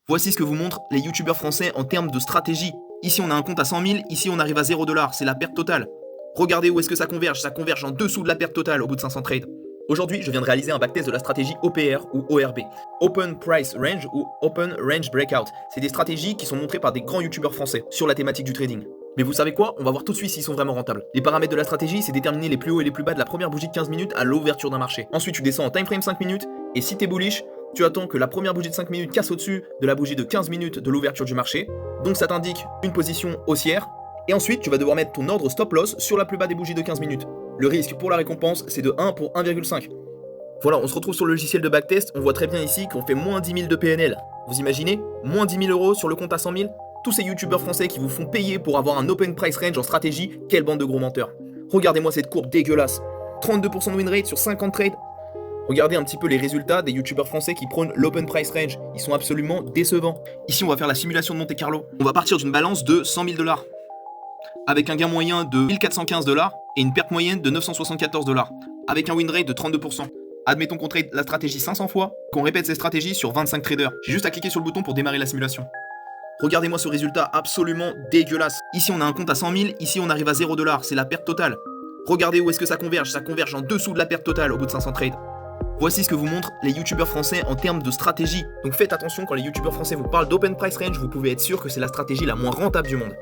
Voici ce que vous montrent les youtubeurs français en termes de stratégie. Ici on a un compte à 100 000, ici on arrive à 0$, c'est la perte totale. Regardez où est-ce que ça converge en dessous de la perte totale au bout de 500 trades. Aujourd'hui, je viens de réaliser un backtest de la stratégie OPR ou ORB, Open Price Range ou Open Range Breakout. C'est des stratégies qui sont montrées par des grands youtubeurs français sur la thématique du trading. Mais vous savez quoi? On va voir tout de suite s'ils sont vraiment rentables. Les paramètres de la stratégie, c'est déterminer les plus hauts et les plus bas de la première bougie de 15 minutes à l'ouverture d'un marché. Ensuite, tu descends en time frame 5 minutes, et si t'es bullish, tu attends que la première bougie de 5 minutes casse au-dessus de la bougie de 15 minutes de l'ouverture du marché. Donc ça t'indique une position haussière. Et ensuite, tu vas devoir mettre ton ordre stop loss sur la plus bas des bougies de 15 minutes. Le risque pour la récompense, c'est de 1 pour 1,5. Voilà, on se retrouve sur le logiciel de backtest. On voit très bien ici qu'on fait moins 10 000 de PNL. Vous imaginez? Moins 10 000 € sur le compte à 100 000? Tous ces youtubeurs français qui vous font payer pour avoir un open price range en stratégie, quelle bande de gros menteurs. Regardez-moi cette courbe dégueulasse. 32% de win rate sur 50 trades. Regardez un petit peu les résultats des youtubeurs français qui prônent l'open price range. Ils sont absolument décevants. Ici, on va faire la simulation de Monte Carlo. On va partir d'une balance de 100 000 $, avec un gain moyen de 1415 $ et une perte moyenne de 974 $, avec un win rate de 32%. Admettons qu'on trade la stratégie 500 fois, qu'on répète cette stratégie sur 25 traders. J'ai juste à cliquer sur le bouton pour démarrer la simulation. Regardez-moi ce résultat absolument dégueulasse. Ici, on a un compte à 100 000, ici, on arrive à 0$, c'est la perte totale. Regardez où est-ce que ça converge en dessous de la perte totale au bout de 500 trades. Voici ce que vous montrent les youtubeurs français en termes de stratégie. Donc faites attention quand les youtubeurs français vous parlent d'open price range, vous pouvez être sûr que c'est la stratégie la moins rentable du monde.